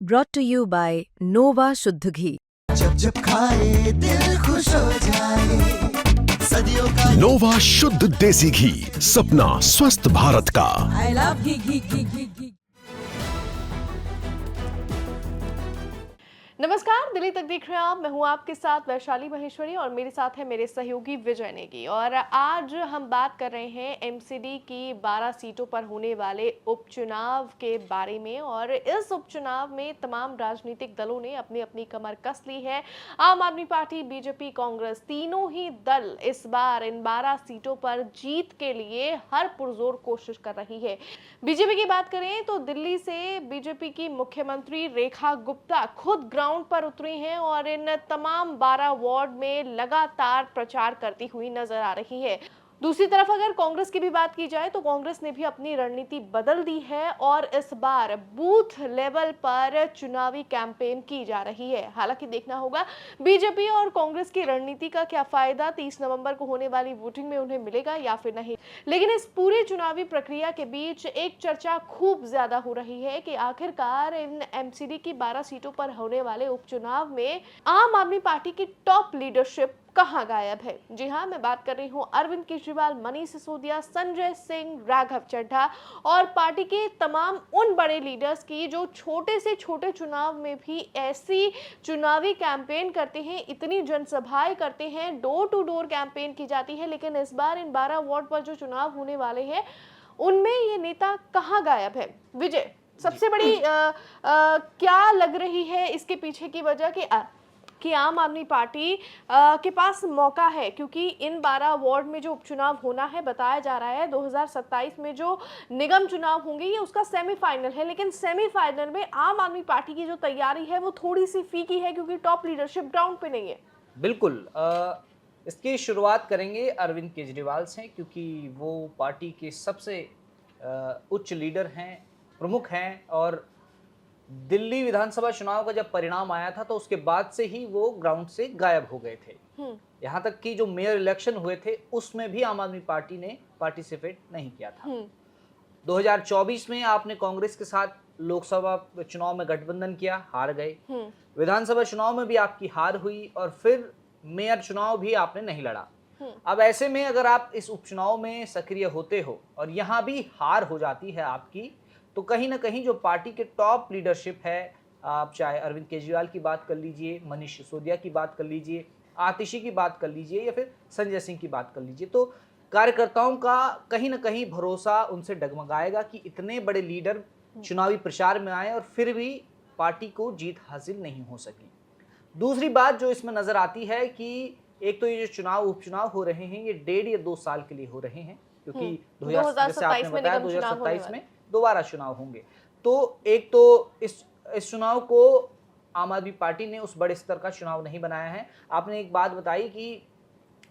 brought to you by Nova शुद्ध घी। जब जब खाए दिल खुश हो जाए, सदियों का नोवा शुद्ध देसी घी, सपना स्वस्थ भारत का। I love घी। नमस्कार, दिल्ली तक देख रहे हैं आप। मैं हूं आपके साथ वैशाली महेश्वरी और मेरे साथ है मेरे सहयोगी विजय नेगी। और आज हम बात कर रहे हैं एमसीडी की 12 सीटों पर होने वाले उपचुनाव के बारे में। और इस उपचुनाव में तमाम राजनीतिक दलों ने अपनी अपनी कमर कस ली है। आम आदमी पार्टी, बीजेपी, कांग्रेस, तीनों ही दल इस बार इन 12 सीटों पर जीत के लिए हर पुरजोर कोशिश कर रही है। बीजेपी की बात करें तो दिल्ली से बीजेपी की मुख्यमंत्री रेखा गुप्ता खुद ग्राउंड पर उतरी हैं और इन तमाम 12 वार्ड में लगातार प्रचार करती हुई नजर आ रही है। दूसरी तरफ अगर कांग्रेस की भी बात की जाए तो कांग्रेस ने भी अपनी रणनीति बदल दी है और इस बार बूथ लेवल पर चुनावी कैंपेन की जा रही है। हालांकि देखना होगा बीजेपी और कांग्रेस की रणनीति का क्या फायदा 30 नवंबर को होने वाली वोटिंग में उन्हें मिलेगा या फिर नहीं। लेकिन इस पूरी चुनावी प्रक्रिया के बीच एक चर्चा खूब ज्यादा हो रही है कि आखिरकार इन एमसीडी की 12 सीटों पर होने वाले उपचुनाव में आम आदमी पार्टी की टॉप लीडरशिप कहां गायब है। जी हां, मैं बात कर रही हूं अरविंद केजरीवाल, मनीष सिसोदिया, संजय सिंह, राघव चड्ढा और पार्टी के तमाम उन बड़े लीडर्स की जो छोटे से छोटे चुनाव में भी ऐसी चुनावी कैंपेन करते हैं, इतनी जनसभाएं करते हैं, डोर टू डोर कैंपेन की जाती है। लेकिन इस बार इन 12 वार्ड पर जो चुनाव होने वाले हैं उनमें ये नेता कहां गायब है। विजय, सबसे बड़ी क्या लग रही है इसके पीछे की वजह कि आम आदमी पार्टी के पास मौका है, क्योंकि इन 12 वार्ड में जो उपचुनाव होना है बताया जा रहा है 2027 में जो निगम चुनाव होंगे ये उसका सेमीफाइनल है। लेकिन सेमीफाइनल में आम आदमी पार्टी की जो तैयारी है वो थोड़ी सी फीकी है क्योंकि टॉप लीडरशिप ग्राउंड पे नहीं है। बिल्कुल। इसकी शुरुआत करेंगे अरविंद केजरीवाल से, क्योंकि वो पार्टी के सबसे उच्च लीडर हैं, प्रमुख हैं। और दिल्ली विधानसभा चुनाव का जब परिणाम आया था तो उसके बाद से ही वो ग्राउंड से गायब हो गए थे। यहाँ तक कि जो मेयर इलेक्शन हुए थे उसमें भी आम आदमी पार्टी ने पार्टिसिपेट नहीं किया था। 2024 में आपने कांग्रेस के साथ लोकसभा चुनाव में गठबंधन किया, हार गए। विधानसभा चुनाव में भी आपकी हार हुई और फिर मेयर चुनाव भी आपने नहीं लड़ा। अब ऐसे में अगर आप इस उपचुनाव में सक्रिय होते हो और यहाँ भी हार हो जाती है आपकी, तो कहीं ना कहीं जो पार्टी के टॉप लीडरशिप है, आप चाहे अरविंद केजरीवाल की बात कर लीजिए, मनीष सिसोदिया की बात कर लीजिए, आतिशी की बात कर लीजिए या फिर संजय सिंह की बात कर लीजिए, तो कार्यकर्ताओं का कहीं ना कहीं भरोसा उनसे डगमगाएगा कि इतने बड़े लीडर चुनावी प्रचार में आए और फिर भी पार्टी को जीत हासिल नहीं हो सकी। दूसरी बात जो इसमें नजर आती है कि एक तो ये जो उपचुनाव हो रहे हैं ये 1.5 या 2 साल के लिए हो रहे हैं, क्योंकि 2027 में दोबारा चुनाव होंगे। तो एक तो इस चुनाव को आम आदमी पार्टी ने उस बड़े स्तर का चुनाव नहीं बनाया है। आपने एक बात बताई कि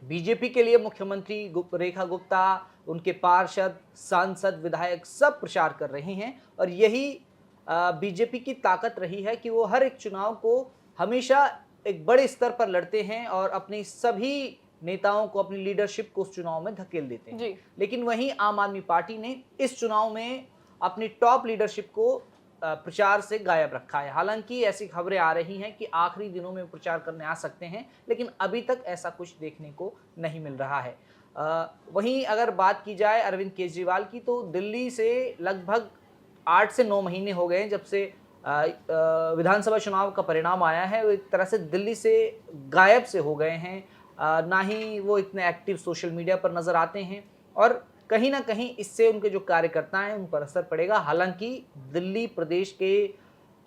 बीजेपी के लिए मुख्यमंत्री रेखा गुप्ता, उनके पार्षद, सांसद, विधायक सब प्रचार कर रहे हैं और यही बीजेपी की ताकत रही है कि वो हर एक चुनाव को हमेशा एक बड़े स्तर पर लड़ते हैं और अपनी सभी नेताओं को, अपनी लीडरशिप को उस चुनाव में धकेल देते हैं। लेकिन वहीं आम आदमी पार्टी ने इस चुनाव में अपनी टॉप लीडरशिप को प्रचार से गायब रखा है। हालांकि ऐसी खबरें आ रही हैं कि आखिरी दिनों में प्रचार करने आ सकते हैं, लेकिन अभी तक ऐसा कुछ देखने को नहीं मिल रहा है। वहीं अगर बात की जाए अरविंद केजरीवाल की, तो दिल्ली से लगभग 8 से 9 महीने हो गए हैं जब से विधानसभा चुनाव का परिणाम आया है। वो एक तरह से दिल्ली से गायब से हो गए हैं, ना ही वो इतने एक्टिव सोशल मीडिया पर नज़र आते हैं और कहीं ना कहीं इससे उनके जो कार्यकर्ता हैं उन पर असर पड़ेगा। हालांकि दिल्ली प्रदेश के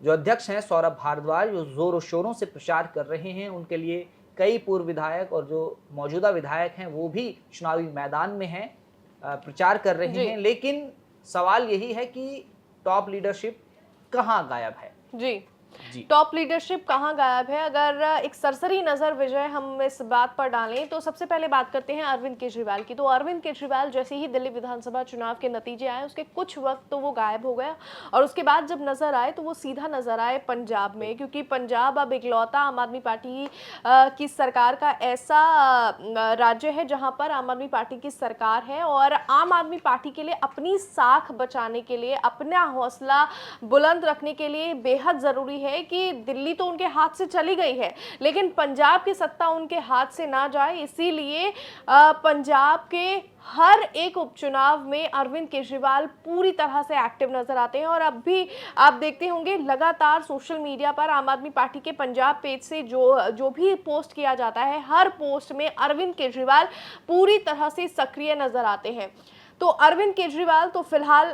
जो अध्यक्ष हैं सौरभ भारद्वाज, जो जोरों शोरों से प्रचार कर रहे हैं, उनके लिए कई पूर्व विधायक और जो मौजूदा विधायक हैं वो भी चुनावी मैदान में हैं, प्रचार कर रहे हैं। लेकिन सवाल यही है कि टॉप लीडरशिप कहाँ गायब है। जी, टॉप लीडरशिप कहाँ गायब है। अगर एक सरसरी नजर विजय हम इस बात पर डालें तो सबसे पहले बात करते हैं अरविंद केजरीवाल की। तो अरविंद केजरीवाल जैसे ही दिल्ली विधानसभा चुनाव के नतीजे आए उसके कुछ वक्त तो वो गायब हो गया और उसके बाद जब नजर आए तो वो सीधा नजर आए पंजाब में, क्योंकि पंजाब अब इकलौता आम आदमी पार्टी की सरकार का ऐसा राज्य है जहां पर आम आदमी पार्टी की सरकार है और आम आदमी पार्टी के लिए अपनी साख बचाने के लिए, अपना हौसला बुलंद रखने के लिए बेहद जरूरी हुई है कि दिल्ली तो उनके हाथ से चली गई है, लेकिन पंजाब की सत्ता उनके हाथ से ना जाए, इसीलिए पंजाब के हर एक उपचुनाव में अरविंद केजरीवाल पूरी तरह से एक्टिव नजर आते हैं। और अब भी आप देखते होंगे लगातार सोशल मीडिया पर आम आदमी पार्टी के पंजाब पेज से जो भी पोस्ट किया जाता है, हर पोस्ट में अरविंद केजरीवाल पूरी तरह से सक्रिय नजर आते हैं। तो अरविंद केजरीवाल तो फिलहाल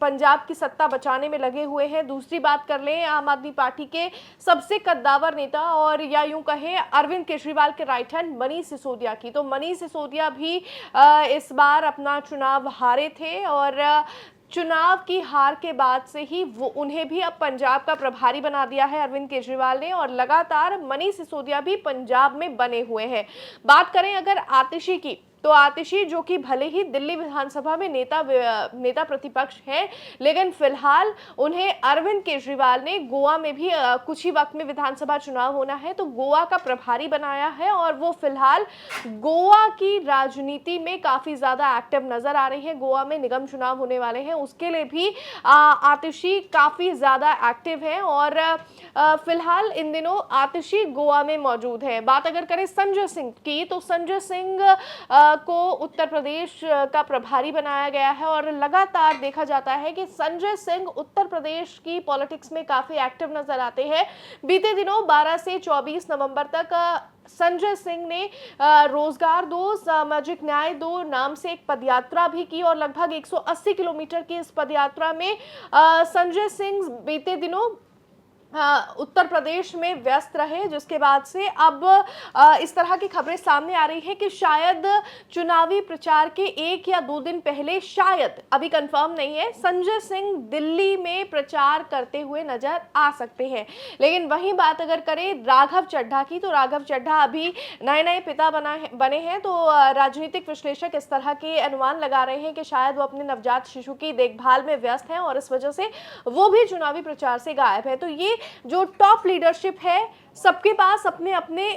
पंजाब की सत्ता बचाने में लगे हुए हैं। दूसरी बात कर लें आम आदमी पार्टी के सबसे कद्दावर नेता और या यूं कहें अरविंद केजरीवाल के राइट हैंड मनीष सिसोदिया की, तो मनीष सिसोदिया भी इस बार अपना चुनाव हारे थे और चुनाव की हार के बाद से ही उन्हें भी अब पंजाब का प्रभारी बना दिया है अरविंद केजरीवाल ने, और लगातार मनीष सिसोदिया भी पंजाब में बने हुए हैं। बात करें अगर आतिशी की, तो आतिशी जो कि भले ही दिल्ली विधानसभा में नेता प्रतिपक्ष है, लेकिन फिलहाल उन्हें अरविंद केजरीवाल ने गोवा में भी कुछ ही वक्त में विधानसभा चुनाव होना है तो गोवा का प्रभारी बनाया है, और वो फिलहाल गोवा की राजनीति में काफी ज्यादा एक्टिव नजर आ रही है। गोवा में निगम चुनाव होने वाले हैं, उसके लिए भी आतिशी काफी ज्यादा एक्टिव है और फिलहाल इन दिनों आतिशी गोवा में मौजूद है। बात अगर करें संजय सिंह की, तो संजय सिंह को उत्तर प्रदेश का प्रभारी बनाया गया है और लगातार देखा जाता है कि संजय सिंह उत्तर प्रदेश की पॉलिटिक्स में काफी एक्टिव नजर आते हैं। बीते दिनों 12 से 24 नवंबर तक संजय सिंह ने रोजगार दो सामाजिक न्याय दो नाम से एक पदयात्रा भी की और लगभग 180 किलोमीटर की इस पदयात्रा में संजय सिंह बीते दिनों उत्तर प्रदेश में व्यस्त रहे, जिसके बाद से अब इस तरह की खबरें सामने आ रही है कि शायद चुनावी प्रचार के 1 या 2 दिन पहले, शायद अभी कंफर्म नहीं है, संजय सिंह दिल्ली में प्रचार करते हुए नजर आ सकते हैं। लेकिन वहीं बात अगर करें राघव चड्ढा की, तो राघव चड्ढा अभी नए पिता बने हैं, तो राजनीतिक विश्लेषक इस तरह के अनुमान लगा रहे हैं कि शायद वो अपने नवजात शिशु की देखभाल में व्यस्त हैं और इस वजह से वो भी चुनावी प्रचार से गायब है। तो ये जो टॉप लीडरशिप है, सबके पास अपने अपने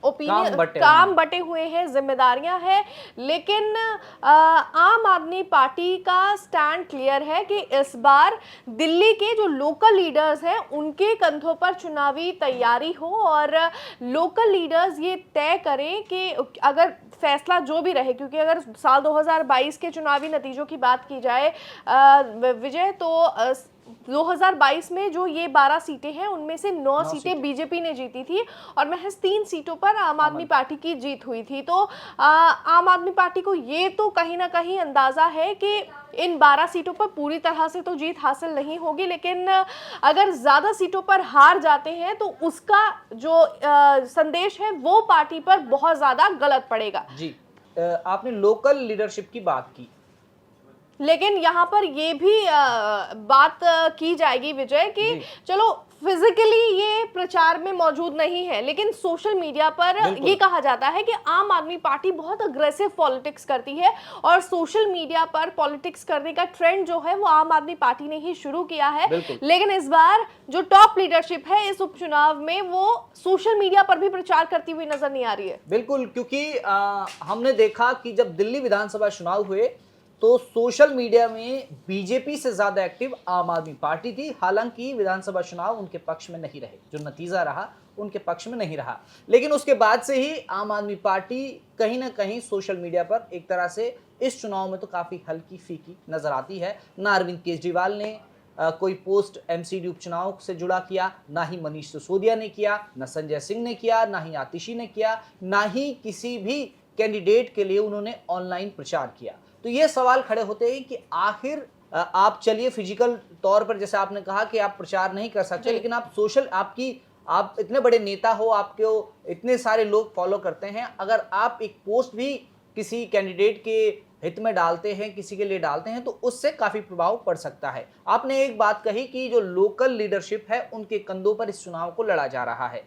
ओपिनियन काम बटे हुए हैं, जिम्मेदारियां हैं, लेकिन आम आदमी पार्टी का स्टैंड क्लियर है कि इस बार दिल्ली के जो लोकल लीडर्स हैं उनके कंधों पर चुनावी तैयारी हो और लोकल लीडर्स ये तय करें कि अगर फैसला जो भी रहे, क्योंकि अगर साल 2022 के चुनावी नतीजों की बात की जाए विजय, तो 2022 में जो ये 12 सीटें हैं उनमें से 9 सीटें बीजेपी ने जीती थी और महज 3 सीटों पर आम आदमी पार्टी की जीत हुई थी। तो आम आदमी पार्टी को ये तो कहीं ना कहीं अंदाजा है कि इन 12 सीटों पर पूरी तरह से तो जीत हासिल नहीं होगी, लेकिन अगर ज्यादा सीटों पर हार जाते हैं तो उसका जो संदेश है वो पार्टी पर बहुत ज्यादा गलत पड़ेगा। जी, आपने लोकल लीडरशिप की बात की, लेकिन यहाँ पर ये भी बात की जाएगी विजय कि चलो फिजिकली ये प्रचार में मौजूद नहीं है, लेकिन सोशल मीडिया पर ये कहा जाता है कि आम आदमी पार्टी बहुत अग्रेसिव पॉलिटिक्स करती है और सोशल मीडिया पर पॉलिटिक्स करने का ट्रेंड जो है वो आम आदमी पार्टी ने ही शुरू किया है। लेकिन इस बार जो टॉप लीडरशिप है इस उपचुनाव में वो सोशल मीडिया पर भी प्रचार करती हुई नजर नहीं आ रही है। बिल्कुल, क्योंकि हमने देखा कि जब दिल्ली विधानसभा चुनाव हुए तो सोशल मीडिया में बीजेपी से ज्यादा एक्टिव आम आदमी पार्टी थी। हालांकि विधानसभा चुनाव उनके पक्ष में नहीं रहे, जो नतीजा रहा उनके पक्ष में नहीं रहा, लेकिन उसके बाद से ही आम आदमी पार्टी कहीं ना कहीं सोशल मीडिया पर एक तरह से इस चुनाव में तो काफी हल्की फीकी नजर आती है। ना अरविंद केजरीवाल ने कोई पोस्ट एमसीडी उपचुनाव से जुड़ा किया, ना ही मनीष सिसोदिया ने किया, ना संजय सिंह ने किया, ना ही आतिशी ने किया, ना ही किसी भी कैंडिडेट के लिए उन्होंने ऑनलाइन प्रचार किया। तो ये सवाल खड़े होते हैं कि आखिर आप चलिए फिजिकल तौर पर, जैसे आपने कहा कि आप प्रचार नहीं कर सकते, लेकिन आप सोशल, आप इतने बड़े नेता हो, आपको इतने सारे लोग फॉलो करते हैं, अगर आप एक पोस्ट भी किसी कैंडिडेट के हित में डालते हैं, किसी के लिए डालते हैं, तो उससे काफी प्रभाव पड़ सकता है। आपने एक बात कही कि जो लोकल लीडरशिप है उनके कंधों पर इस चुनाव को लड़ा जा रहा है।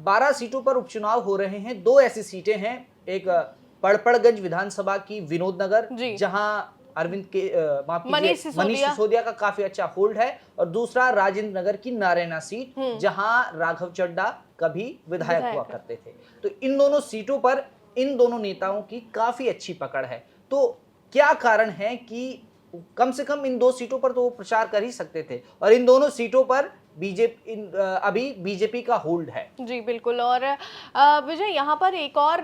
12 सीटों पर उपचुनाव हो रहे हैं। 2 ऐसी सीटें हैं, एक पड़पड़गंज विधानसभा की विनोद नगर, जहां अरविंद के मनीष सिसोदिया का काफी अच्छा होल्ड है, और दूसरा राजेंद्र नगर की नारायणा सीट, जहां राघव चड्ढा कभी विधायक हुआ करते थे। तो इन दोनों सीटों पर इन दोनों नेताओं की काफी अच्छी पकड़ है। तो क्या कारण है कि कम से कम इन 2 सीटों पर तो वो प्रचार कर ही सकते थे, और इन दोनों सीटों पर अभी बीजेपी का होल्ड है। जी बिल्कुल। और विजय, यहाँ पर एक और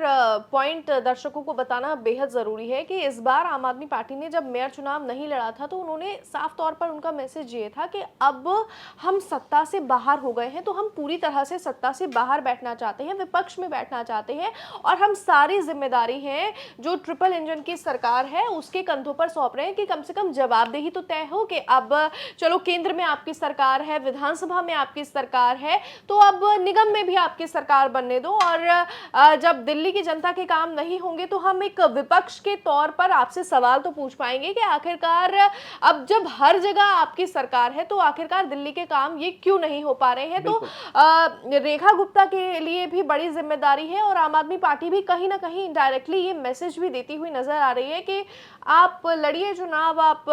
पॉइंट दर्शकों को बताना बेहद ज़रूरी है कि इस बार आम आदमी पार्टी ने जब मेयर चुनाव नहीं लड़ा था तो उन्होंने साफ तौर पर उनका मैसेज ये था कि अब हम सत्ता से बाहर हो गए हैं, तो हम पूरी तरह से सत्ता से बाहर बैठना चाहते हैं, विपक्ष में बैठना चाहते हैं, और हम सारी जिम्मेदारी है जो ट्रिपल इंजन की सरकार है उसके कंधों पर सौंप रहे हैं कि कम से कम जवाबदेही तो तय हो कि अब चलो केंद्र में आपकी सरकार है, विधानसभा में आपकी सरकार है, तो अब निगम में भी आपकी सरकार बनने दो, और जब दिल्ली की जनता के काम नहीं होंगे तो हम एक विपक्ष के तौर पर आपसे सवाल तो पूछ पाएंगे कि आखिरकार अब जब हर जगह आपकी सरकार है तो आखिरकार दिल्ली के काम ये क्यों नहीं हो पा रहे हैं। तो रेखा गुप्ता के लिए भी बड़ी जिम्मेदारी है, और आम आदमी पार्टी भी कहीं ना कहीं इनडायरेक्टली ये मैसेज भी देती हुई नजर आ रही है कि आप लड़िए चुनाव, आप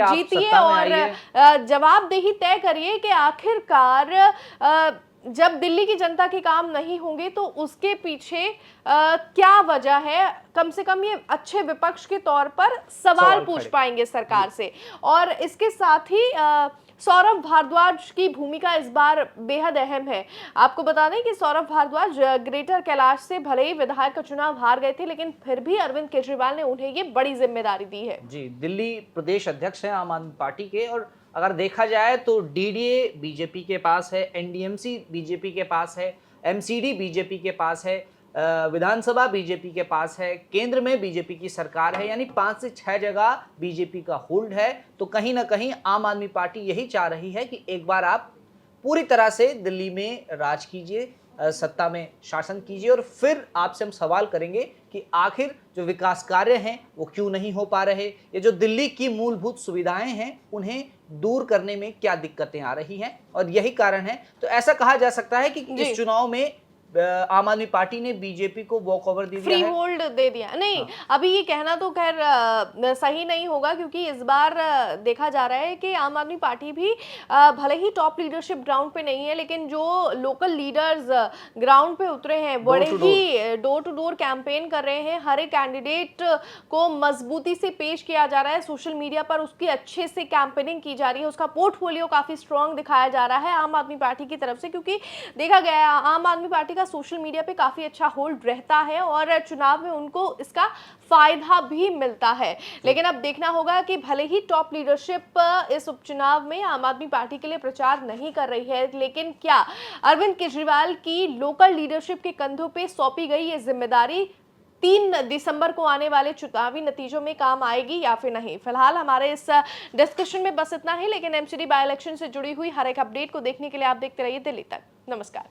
जीतिए और जवाबदेही तय करिए कि आखिरकार जब दिल्ली की जनता के काम नहीं होंगे तो उसके पीछे क्या वजह है, कम से कम ये अच्छे विपक्ष के तौर पर सवाल पूछ पाएंगे सरकार से। और इसके साथ ही सौरभ भारद्वाज की भूमिका इस बार बेहद अहम है। आपको बता दें कि सौरभ भारद्वाज ग्रेटर कैलाश से भले ही विधायक का चुनाव हार गए थे, लेकिन फिर भी अरविंद केजरीवाल ने उन्हें ये बड़ी जिम्मेदारी दी है। जी, दिल्ली प्रदेश अध्यक्ष हैं आम आदमी पार्टी के, और अगर देखा जाए तो डीडीए बीजेपी के पास है, एनडीएमसी बीजेपी के पास है, एमसीडी बीजेपी के पास है, विधानसभा बीजेपी के पास है, केंद्र में बीजेपी की सरकार है, यानी 5 से 6 जगह बीजेपी का होल्ड है। तो कहीं ना कहीं आम आदमी पार्टी यही चाह रही है कि एक बार आप पूरी तरह से दिल्ली में राज कीजिए, सत्ता में शासन कीजिए, और फिर आपसे हम सवाल करेंगे कि आखिर जो विकास कार्य हैं वो क्यों नहीं हो पा रहे, ये जो दिल्ली की मूलभूत सुविधाएं हैं उन्हें दूर करने में क्या दिक्कतें आ रही हैं, और यही कारण है। तो ऐसा कहा जा सकता है कि इस चुनाव में आम आदमी पार्टी ने बीजेपी को वॉक ओवर दे दिया फ्री है, होल्ड दे दिया। नहीं, अभी ये कहना तो खैर सही नहीं होगा, क्योंकि इस बार देखा जा रहा है कि आम आदमी पार्टी भी भले ही टॉप लीडरशिप ग्राउंड पे नहीं है, लेकिन जो लोकल लीडर्स ग्राउंड पे उतरे हैं, बड़े ही डोर टू डोर कैंपेन कर रहे हैं, हर एक कैंडिडेट को मजबूती से पेश किया जा रहा है, सोशल मीडिया पर उसकी अच्छे से कैंपेनिंग की जा रही है, उसका पोर्टफोलियो काफी स्ट्रॉन्ग दिखाया जा रहा है आम आदमी पार्टी की तरफ से, क्योंकि देखा गया है आम आदमी पार्टी सोशल मीडिया पे काफी अच्छा होल्ड रहता है और चुनाव में उनको इसका फायदा भी मिलता है। लेकिन अब देखना होगा कि भले ही टॉप लीडरशिप इस उपचुनाव में आम आदमी पार्टी के लिए प्रचार नहीं कर रही है, लेकिन क्या अरविंद केजरीवाल की लोकल लीडरशिप के कंधों पे सौंपी गई ये जिम्मेदारी 3 दिसंबर को आने वाले चुनावी नतीजों में काम आएगी या फिर नहीं। फिलहाल हमारे इस डिस्कशन में बस इतना ही, लेकिन एमसीडी बाय इलेक्शन से जुड़ी हुई हर एक अपडेट को देखने के लिए आप देखते रहिए दिल्ली तक। नमस्कार।